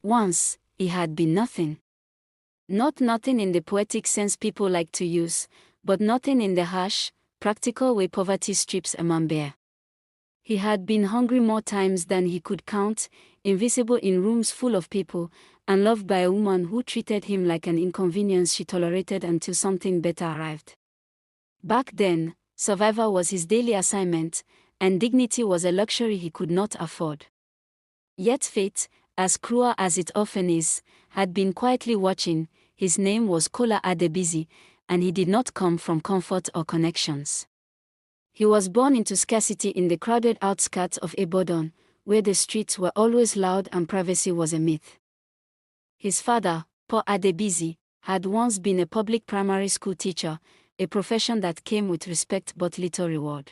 Once, he had been nothing. Not nothing in the poetic sense people like to use, but nothing in the harsh, practical way poverty strips a man bare. He had been hungry more times than he could count, invisible in rooms full of people, and loved by a woman who treated him like an inconvenience she tolerated until something better arrived. Back then, survival was his daily assignment, and dignity was a luxury he could not afford. Yet fate, as cruel as it often is, had been quietly watching. His name was Kola Adebisi, and he did not come from comfort or connections. He was born into scarcity in the crowded outskirts of Ibadan, where the streets were always loud and privacy was a myth. His father, Paul Adebisi, had once been a public primary school teacher, a profession that came with respect but little reward.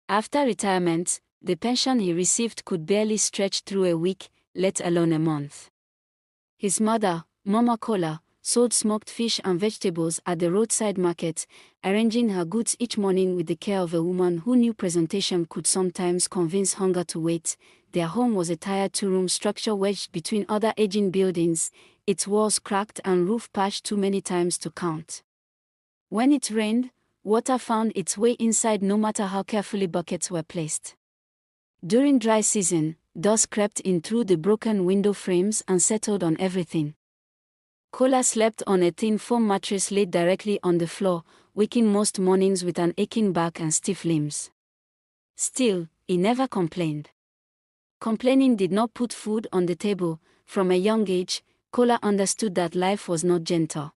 After retirement, the pension he received could barely stretch through a week, let alone a month. His mother, Mama Kola, sold smoked fish and vegetables at the roadside market, arranging her goods each morning with the care of a woman who knew presentation could sometimes convince hunger to wait. Their home was a tired two-room structure wedged between other aging buildings, its walls cracked and roof patched too many times to count. When it rained, water found its way inside no matter how carefully buckets were placed. During dry season, dust crept in through the broken window frames and settled on everything. Kola slept on a thin foam mattress laid directly on the floor, waking most mornings with an aching back and stiff limbs. Still, he never complained. Complaining did not put food on the table. From a young age, Kola understood that life was not gentle.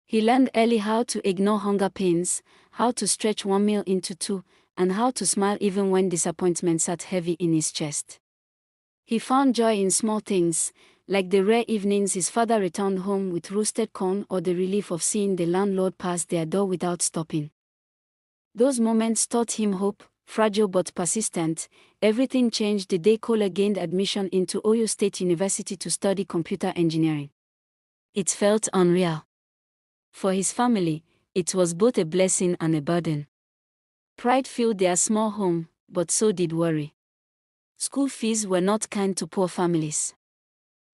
He learned early how to ignore hunger pains, how to stretch one meal into two, and how to smile even when disappointment sat heavy in his chest. He found joy in small things, like the rare evenings his father returned home with roasted corn or the relief of seeing the landlord pass their door without stopping. Those moments taught him hope, fragile but persistent. Everything changed the day Kola gained admission into Oyo State University to study computer engineering. It felt unreal. For his family, it was both a blessing and a burden. Pride filled their small home, but so did worry. School fees were not kind to poor families.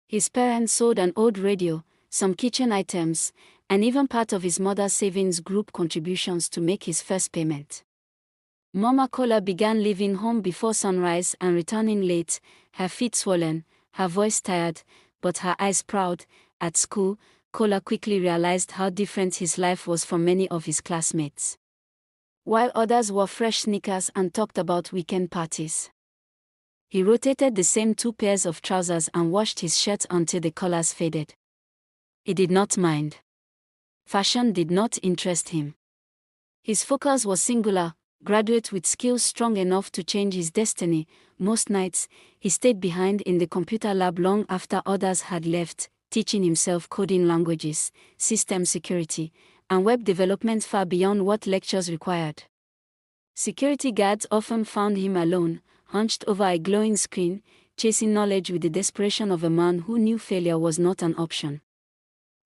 His parents sold an old radio, some kitchen items, and even part of his mother's savings group contributions to make his first payment. Mama Kola began leaving home before sunrise and returning late, her feet swollen, her voice tired, but her eyes proud. At school, Kola quickly realized how different his life was from many of his classmates. While others wore fresh sneakers and talked about weekend parties, he rotated the same 2 pairs of trousers and washed his shirt until the collars faded. He did not mind. Fashion did not interest him. His focus was singular, graduate with skills strong enough to change his destiny. Most nights, he stayed behind in the computer lab long after others had left, teaching himself coding languages, system security, and web development far beyond what lectures required. Security guards often found him alone, hunched over a glowing screen, chasing knowledge with the desperation of a man who knew failure was not an option.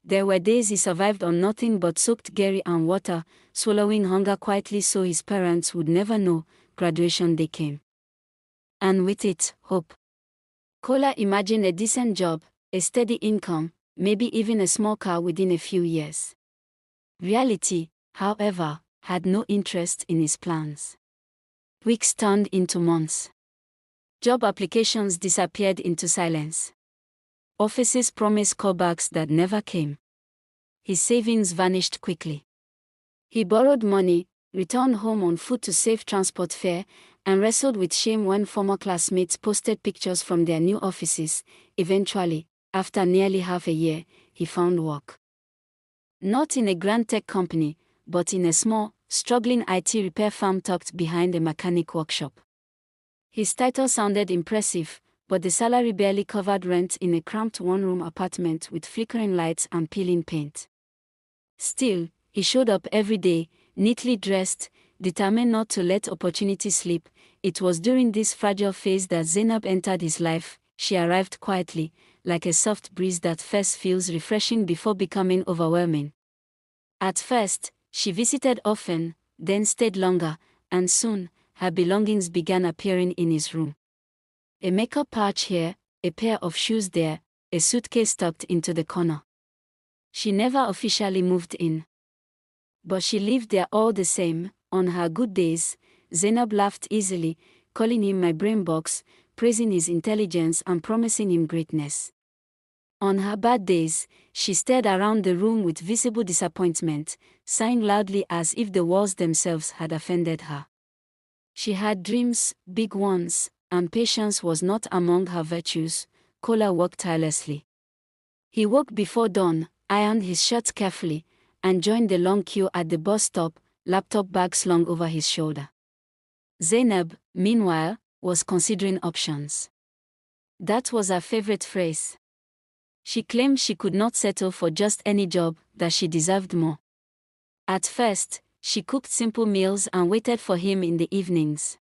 There were days he survived on nothing but soaked gari and water, swallowing hunger quietly so his parents would never know. Graduation day came. And with it, hope. Kola imagined a decent job, a steady income, maybe even a small car within a few years. Reality, however, had no interest in his plans. Weeks turned into months. Job applications disappeared into silence. Offices promised callbacks that never came. His savings vanished quickly. He borrowed money, returned home on foot to save transport fare, and wrestled with shame when former classmates posted pictures from their new offices. Eventually, after nearly half a year, he found work. Not in a grand tech company, but in a small, struggling IT repair firm tucked behind a mechanic workshop. His title sounded impressive, but the salary barely covered rent in a cramped one-room apartment with flickering lights and peeling paint. Still, he showed up every day, neatly dressed, determined not to let opportunity slip. It was during this fragile phase that Zainab entered his life. She arrived quietly, like a soft breeze that first feels refreshing before becoming overwhelming. At first, she visited often, then stayed longer, and soon, her belongings began appearing in his room. A makeup pouch here, a pair of shoes there, a suitcase tucked into the corner. She never officially moved in. But she lived there all the same. On her good days, Zainab laughed easily, calling him my brain box, praising his intelligence and promising him greatness. On her bad days, she stared around the room with visible disappointment, sighing loudly as if the walls themselves had offended her. She had dreams, big ones, and patience was not among her virtues. Kola worked tirelessly. He woke before dawn, ironed his shirt carefully, and joined the long queue at the bus stop, laptop bag slung over his shoulder. Zainab, meanwhile, was considering options. That was her favorite phrase. She claimed she could not settle for just any job, that she deserved more. At first, she cooked simple meals and waited for him in the evenings.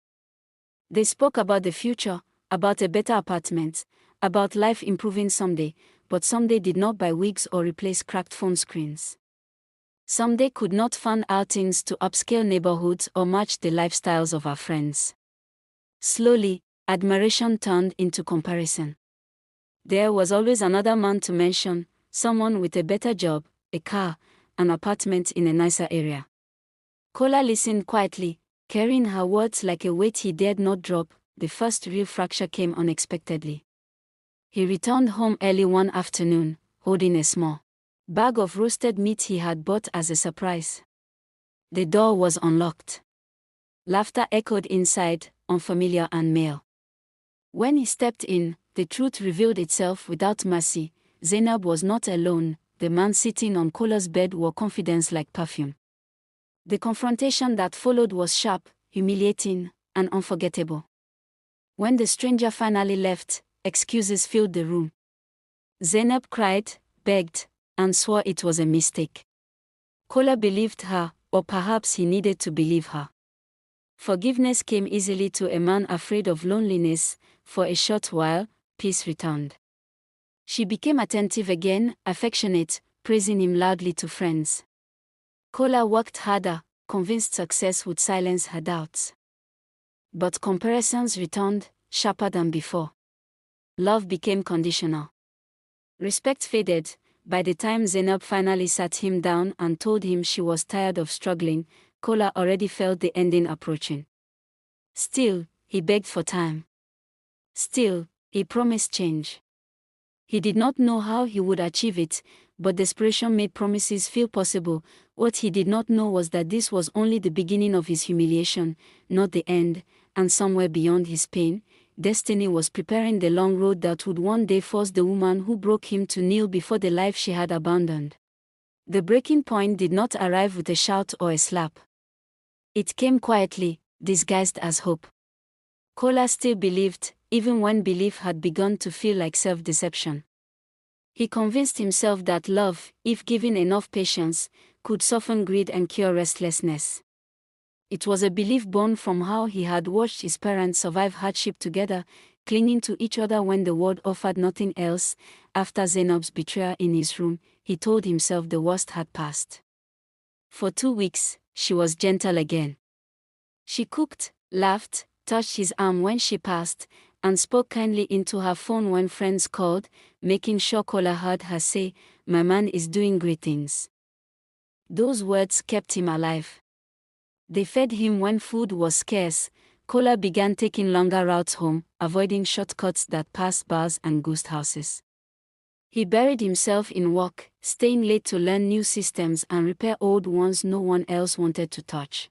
They spoke about the future, about a better apartment, about life improving someday, but someday did not buy wigs or replace cracked phone screens. Someday could not fund outings to upscale neighborhoods or match the lifestyles of our friends. Slowly, admiration turned into comparison. There was always another man to mention, someone with a better job, a car, an apartment in a nicer area. Kola listened quietly, carrying her words like a weight he dared not drop. The first real fracture came unexpectedly. He returned home early one afternoon, holding a small bag of roasted meat he had bought as a surprise. The door was unlocked. Laughter echoed inside, unfamiliar and male. When he stepped in, the truth revealed itself without mercy. Zainab was not alone. The man sitting on Kola's bed wore confidence like perfume. The confrontation that followed was sharp, humiliating, and unforgettable. When the stranger finally left, excuses filled the room. Zainab cried, begged, and swore it was a mistake. Kola believed her, or perhaps he needed to believe her. Forgiveness came easily to a man afraid of loneliness. For a short while, peace returned. She became attentive again, affectionate, praising him loudly to friends. Kola worked harder, convinced success would silence her doubts. But comparisons returned, sharper than before. Love became conditional. Respect faded. By the time Zainab finally sat him down and told him she was tired of struggling, Kola already felt the ending approaching. Still, he begged for time. Still, he promised change. He did not know how he would achieve it, but desperation made promises feel possible. What he did not know was that this was only the beginning of his humiliation, not the end, and somewhere beyond his pain, destiny was preparing the long road that would one day force the woman who broke him to kneel before the life she had abandoned. The breaking point did not arrive with a shout or a slap. It came quietly, disguised as hope. Kola still believed, even when belief had begun to feel like self-deception. He convinced himself that love, if given enough patience, could soften greed and cure restlessness. It was a belief born from how he had watched his parents survive hardship together, clinging to each other when the world offered nothing else. After Zainab's betrayal in his room, he told himself the worst had passed. For 2 weeks, she was gentle again. She cooked, laughed, touched his arm when she passed, and spoke kindly into her phone when friends called, making sure Kola heard her say, "My man is doing great things." Those words kept him alive. They fed him when food was scarce. Kola began taking longer routes home, avoiding shortcuts that passed bars and ghost houses. He buried himself in work, staying late to learn new systems and repair old ones no one else wanted to touch.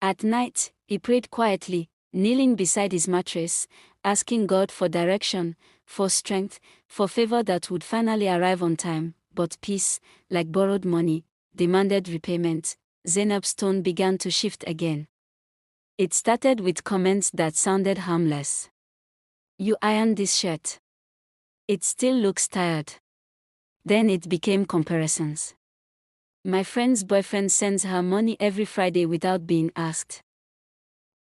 At night, he prayed quietly, kneeling beside his mattress, asking God for direction, for strength, for favor that would finally arrive on time. But peace, like borrowed money, demanded repayment. Zainab's tone began to shift again. It started with comments that sounded harmless. "You ironed this shirt. It still looks tired." Then it became comparisons. "My friend's boyfriend sends her money every Friday without being asked."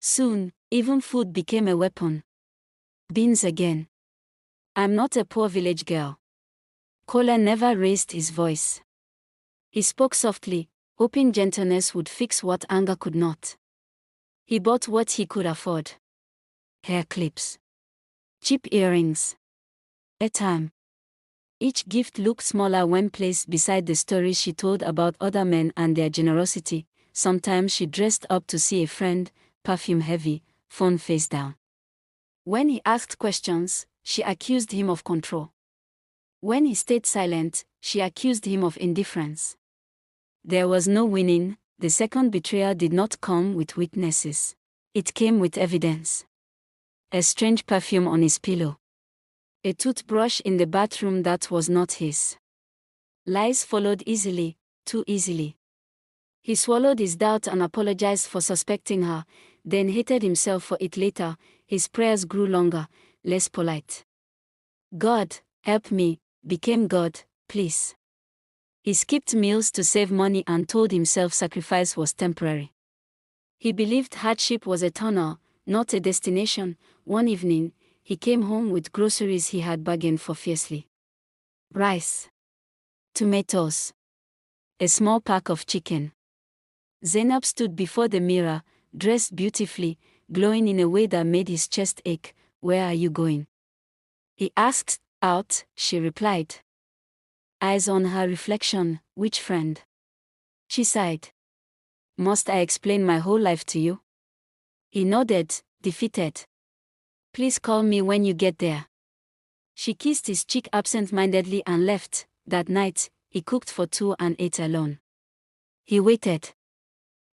Soon, even food became a weapon. "Beans again. I'm not a poor village girl." Kola never raised his voice. He spoke softly, hoping gentleness would fix what anger could not. He bought what he could afford. Hair clips. Cheap earrings. Airtime. Each gift looked smaller when placed beside the stories she told about other men and their generosity. Sometimes she dressed up to see a friend, perfume heavy, phone face down. When he asked questions, she accused him of control. When he stayed silent, she accused him of indifference. There was no winning. The second betrayal did not come with witnesses. It came with evidence. A strange perfume on his pillow. A toothbrush in the bathroom that was not his. Lies followed easily, too easily. He swallowed his doubt and apologized for suspecting her, then hated himself for it later. His prayers grew longer, less polite. God, help me, became God, please. He skipped meals to save money and told himself sacrifice was temporary. He believed hardship was a tunnel, not a destination. One evening, he came home with groceries he had bargained for fiercely. Rice. Tomatoes. A small pack of chicken. Zainab stood before the mirror, dressed beautifully, glowing in a way that made his chest ache. Where are you going? He asked. Out, she replied. Eyes on her reflection. Which friend? She sighed. Must I explain my whole life to you? He nodded, defeated. Please call me when you get there. She kissed his cheek absent-mindedly and left. That night, he cooked for two and ate alone. He waited.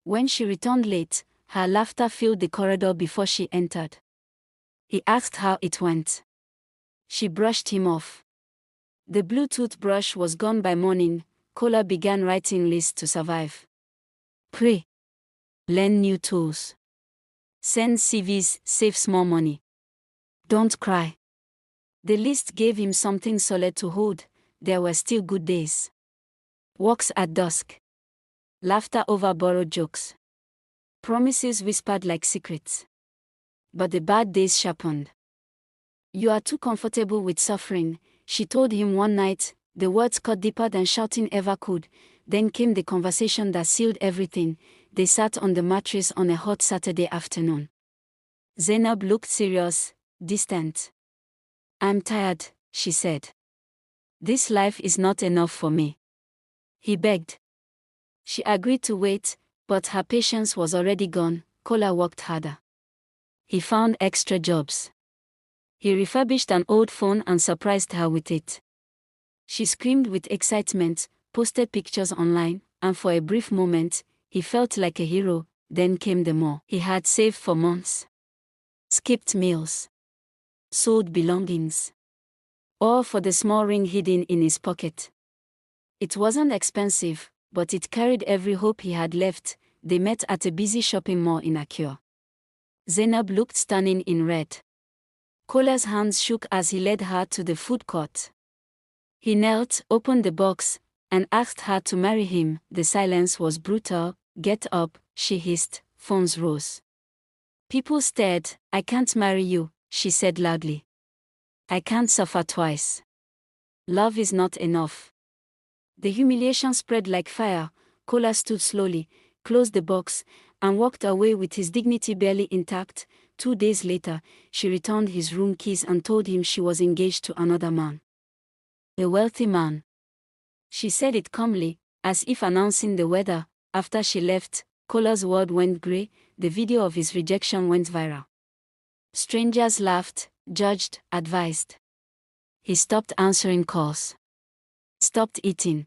When she returned late, her laughter filled the corridor before she entered. He asked how it went. She brushed him off. The blue toothbrush was gone by morning. Kola began writing lists to survive. Pray. Learn new tools. Send CVs, save small money. Don't cry. The list gave him something solid to hold. There were still good days. Walks at dusk. Laughter over borrowed jokes. Promises whispered like secrets. But the bad days sharpened. You are too comfortable with suffering, she told him one night. The words cut deeper than shouting ever could. Then came the conversation that sealed everything. They sat on the mattress on a hot Saturday afternoon. Zainab looked serious, distant. I'm tired, she said. This life is not enough for me. He begged. She agreed to wait, but her patience was already gone. Kola worked harder. He found extra jobs. He refurbished an old phone and surprised her with it. She screamed with excitement, posted pictures online, and for a brief moment, he felt like a hero. Then came the more he had saved for months. Skipped meals. Sold belongings. All for the small ring hidden in his pocket. It wasn't expensive, but it carried every hope he had left. They met at a busy shopping mall in Akure. Zainab looked stunning in red. Kola's hands shook as he led her to the food court. He knelt, opened the box, and asked her to marry him. The silence was brutal. Get up, she hissed. Phones rose. People stared. I can't marry you, she said loudly. I can't suffer twice. Love is not enough. The humiliation spread like fire. Kola stood slowly, closed the box, and walked away with his dignity barely intact. 2 days later, she returned his room keys and told him she was engaged to another man. A wealthy man. She said it calmly, as if announcing the weather. After she left, Kola's world went grey. The video of his rejection went viral. Strangers laughed, judged, advised. He stopped answering calls. Stopped eating.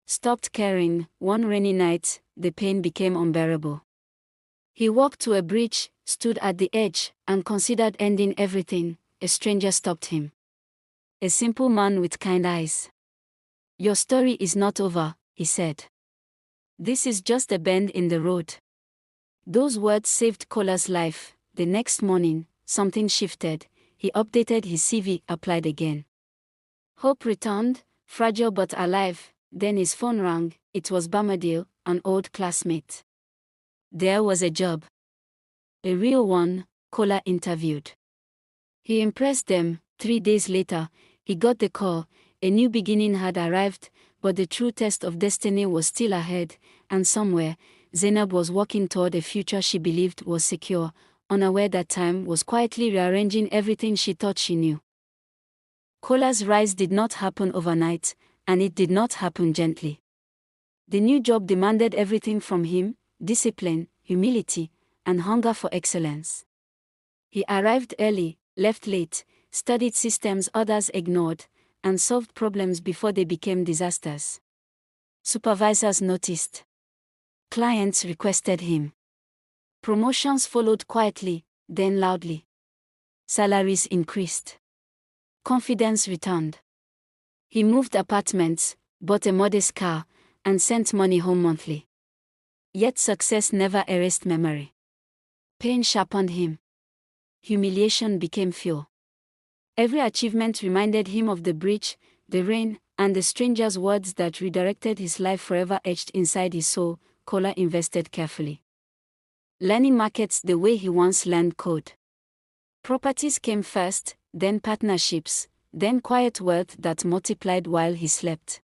Stopped caring. One rainy night, the pain became unbearable. He walked to a bridge, stood at the edge, and considered ending everything. A stranger stopped him. A simple man with kind eyes. Your story is not over, he said. This is just a bend in the road. Those words saved Kola's life. The next morning, something shifted. He updated his CV, applied again. Hope returned, fragile but alive. Then his phone rang. It was Bamadil, an old classmate. There was a job. A real one, Kola interviewed. He impressed them. 3 days later, he got the call. A new beginning had arrived, but the true test of destiny was still ahead, and somewhere, Zainab was walking toward a future she believed was secure, unaware that time was quietly rearranging everything she thought she knew. Kola's rise did not happen overnight, and it did not happen gently. The new job demanded everything from him: discipline, humility, and hunger for excellence. He arrived early, left late, studied systems others ignored, and solved problems before they became disasters. Supervisors noticed. Clients requested him. Promotions followed quietly, then loudly. Salaries increased. Confidence returned. He moved apartments, bought a modest car, and sent money home monthly. Yet success never erased memory. Pain sharpened him. Humiliation became fuel. Every achievement reminded him of the breach, the rain, and the stranger's words that redirected his life forever etched inside his soul. Kola invested carefully. Learning markets the way he once learned code. Properties came first, then partnerships, then quiet wealth that multiplied while he slept.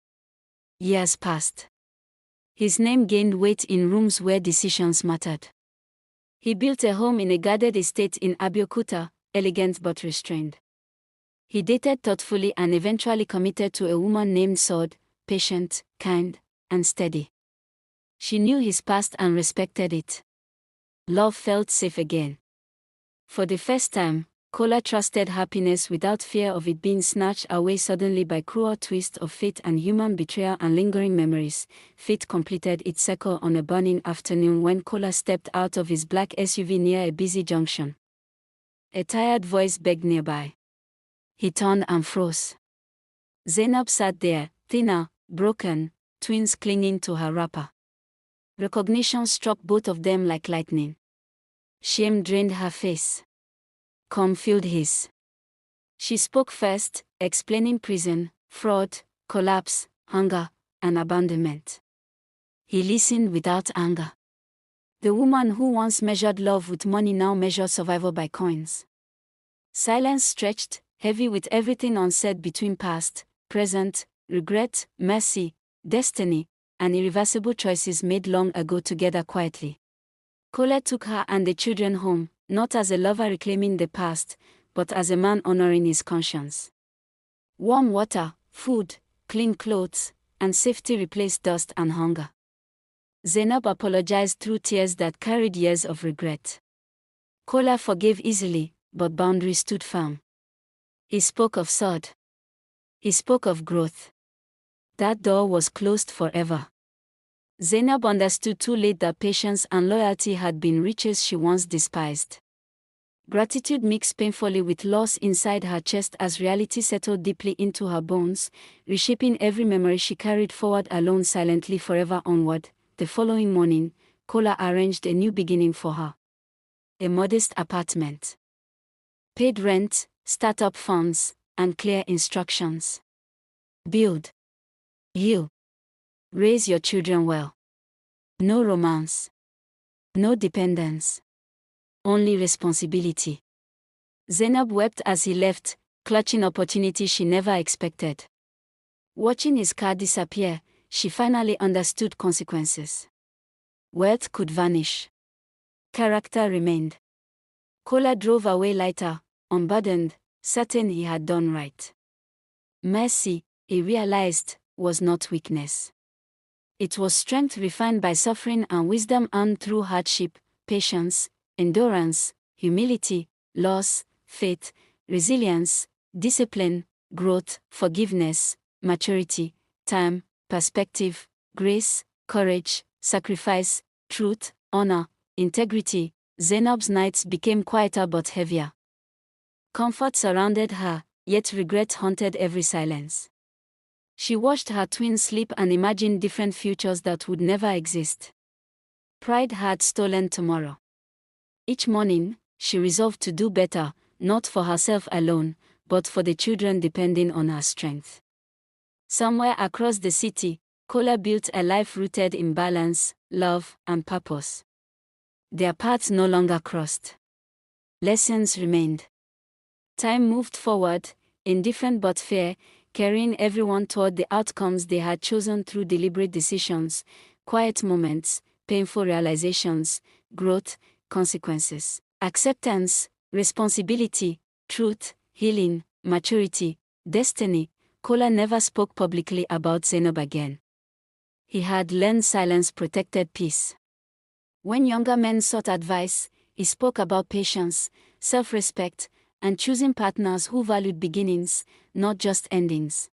Years passed. His name gained weight in rooms where decisions mattered. He built a home in a guarded estate in Abeokuta, elegant but restrained. He dated thoughtfully and eventually committed to a woman named Sword, patient, kind, and steady. She knew his past and respected it. Love felt safe again. For the first time, Kola trusted happiness without fear of it being snatched away suddenly by cruel twist of fate and human betrayal and lingering memories. Fate completed its circle on a burning afternoon when Kola stepped out of his black SUV near a busy junction. A tired voice begged nearby. He turned and froze. Zainab sat there, thinner, broken, twins clinging to her wrapper. Recognition struck both of them like lightning. Shame drained her face. Calm filled his. She spoke first, explaining prison, fraud, collapse, hunger, and abandonment. He listened without anger. The woman who once measured love with money now measured survival by coins. Silence stretched, heavy with everything unsaid between past, present, regret, mercy, destiny, and irreversible choices made long ago together quietly. Kola took her and the children home, not as a lover reclaiming the past, but as a man honoring his conscience. Warm water, food, clean clothes, and safety replaced dust and hunger. Zainab apologized through tears that carried years of regret. Kola forgave easily, but boundaries stood firm. He spoke of Sword. He spoke of growth. That door was closed forever. Zainab understood too late that patience and loyalty had been riches she once despised. Gratitude mixed painfully with loss inside her chest as reality settled deeply into her bones, reshaping every memory she carried forward alone silently forever onward. The following morning, Kola arranged a new beginning for her. A modest apartment. Paid rent, startup funds, and clear instructions. Build. Heal. Raise your children well. No romance. No dependence. Only responsibility. Zainab wept as he left, clutching opportunity she never expected. Watching his car disappear, she finally understood consequences. Wealth could vanish. Character remained. Kola drove away lighter, unburdened, certain he had done right. Mercy, he realized, was not weakness. It was strength refined by suffering and wisdom earned through hardship, patience, endurance, humility, loss, faith, resilience, discipline, growth, forgiveness, maturity, time, perspective, grace, courage, sacrifice, truth, honor, integrity. Zainab's nights became quieter but heavier. Comfort surrounded her, yet regret haunted every silence. She watched her twins sleep and imagined different futures that would never exist. Pride had stolen tomorrow. Each morning, she resolved to do better, not for herself alone, but for the children depending on her strength. Somewhere across the city, Kola built a life rooted in balance, love, and purpose. Their paths no longer crossed. Lessons remained. Time moved forward, indifferent but fair, carrying everyone toward the outcomes they had chosen through deliberate decisions, quiet moments, painful realizations, growth, consequences, acceptance, responsibility, truth, healing, maturity, destiny, Kola never spoke publicly about Zainab again. He had learned silence protected peace. When younger men sought advice, he spoke about patience, self-respect, and choosing partners who valued beginnings, not just endings.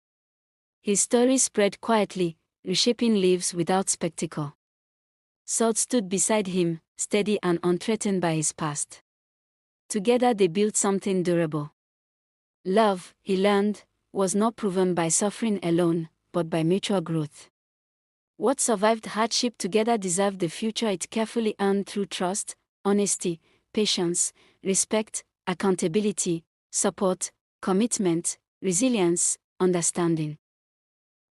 His story spread quietly, reshaping lives without spectacle. Saud stood beside him, steady and unthreatened by his past. Together they built something durable. Love, he learned, was not proven by suffering alone, but by mutual growth. What survived hardship together deserved the future it carefully earned through trust, honesty, patience, respect, accountability, support, commitment, resilience, understanding.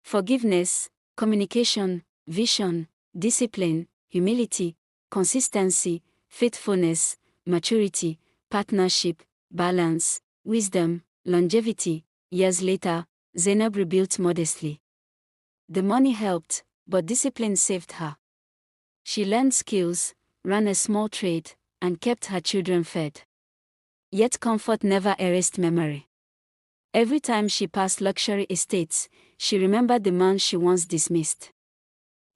Forgiveness, communication, vision, discipline, humility, consistency, faithfulness, maturity, partnership, balance, wisdom, longevity. Years later, Zainab rebuilt modestly. The money helped, but discipline saved her. She learned skills, ran a small trade, and kept her children fed. Yet comfort never erased memory. Every time she passed luxury estates, she remembered the man she once dismissed.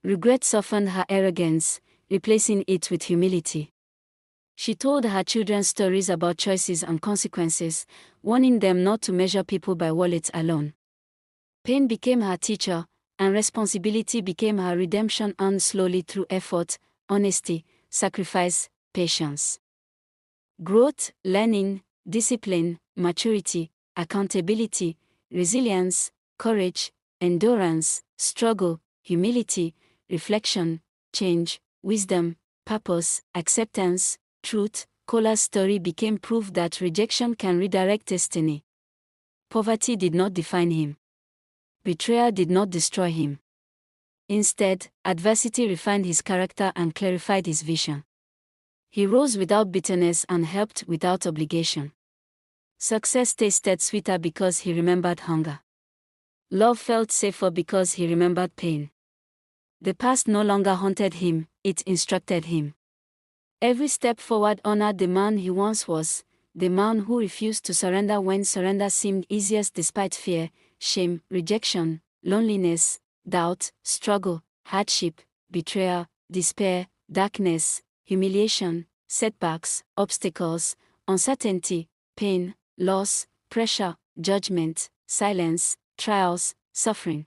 Regret softened her arrogance, replacing it with humility. She told her children stories about choices and consequences, warning them not to measure people by wallets alone. Pain became her teacher, and responsibility became her redemption earned slowly through effort, honesty, sacrifice, patience. Growth, learning, discipline, maturity, accountability, resilience, courage, endurance, struggle, humility, reflection, change, wisdom, purpose, acceptance, truth. Kola's story became proof that rejection can redirect destiny. Poverty did not define him. Betrayal did not destroy him. Instead, adversity refined his character and clarified his vision. He rose without bitterness and helped without obligation. Success tasted sweeter because he remembered hunger. Love felt safer because he remembered pain. The past no longer haunted him, it instructed him. Every step forward honored the man he once was, the man who refused to surrender when surrender seemed easiest despite fear, shame, rejection, loneliness, doubt, struggle, hardship, betrayal, despair, darkness, humiliation, setbacks, obstacles, uncertainty, pain, loss, pressure, judgment, silence, trials, suffering.